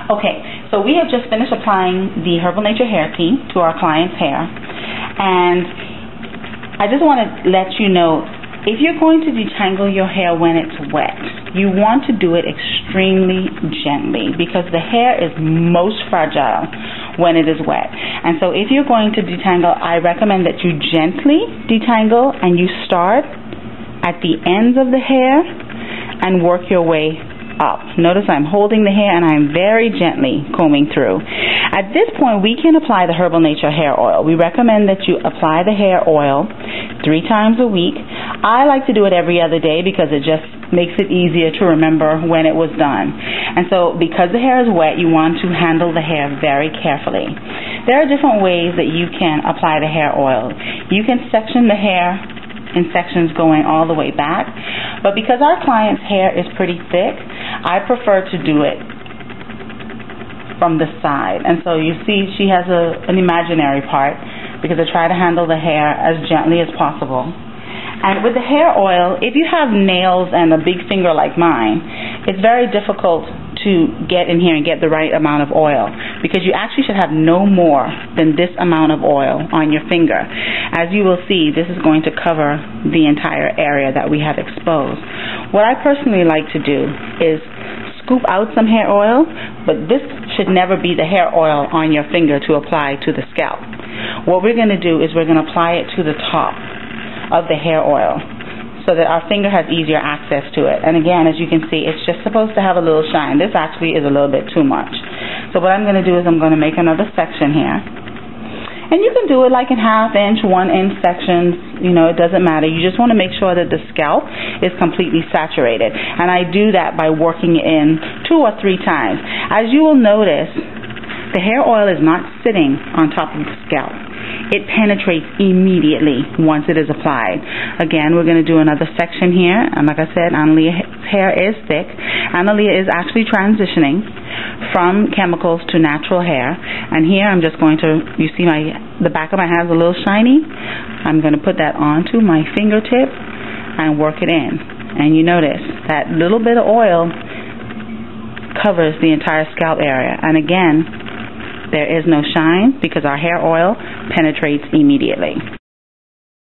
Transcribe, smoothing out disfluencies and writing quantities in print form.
Okay, so we have just finished applying the Herbal Nature Hair Tea to our client's hair, and I just want to let you know, if you're going to detangle your hair when it's wet, you want to do it extremely gently because the hair is most fragile when it is wet. And so if you're going to detangle, I recommend that you gently detangle and you start at the ends of the hair and work your way up. Notice I'm holding the hair and I'm very gently combing through. At this point, we can apply the Herbal Nature Hair Oil. We recommend that you apply the hair oil 3 times a week. I like to do it every other day because it just makes it easier to remember when it was done. And so because the hair is wet, you want to handle the hair very carefully. There are different ways that you can apply the hair oil. You can section the hair in sections going all the way back, but because our client's hair is pretty thick, I prefer to do it from the side. And so you see she has an imaginary part because I try to handle the hair as gently as possible. And with the hair oil, if you have nails and a big finger like mine, it's very difficult to get in here and get the right amount of oil because you actually should have no more than this amount of oil on your finger. As you will see, this is going to cover the entire area that we have exposed. What I personally like to do is scoop out some hair oil, but this should never be the hair oil on your finger to apply to the scalp. What we're going to do is we're going to apply it to the top of the hair oil so that our finger has easier access to it. And again, as you can see, it's just supposed to have a little shine. This actually is a little bit too much. So what I'm going to do is I'm going to make another section here. And you can do it like in 1/2 inch, 1 inch sections. You know, it doesn't matter. You just want to make sure that the scalp is completely saturated. And I do that by working it in 2 or 3 times. As you will notice, the hair oil is not sitting on top of the scalp. It penetrates immediately once it is applied. Again, we're going to do another section here. And like I said, Annalia's hair is thick. Annalia is actually transitioning from chemicals to natural hair. And here I'm just going to, you see the back of my hair is a little shiny. I'm going to put that onto my fingertip and work it in. And you notice that little bit of oil covers the entire scalp area. And again, there is no shine because our hair oil penetrates immediately.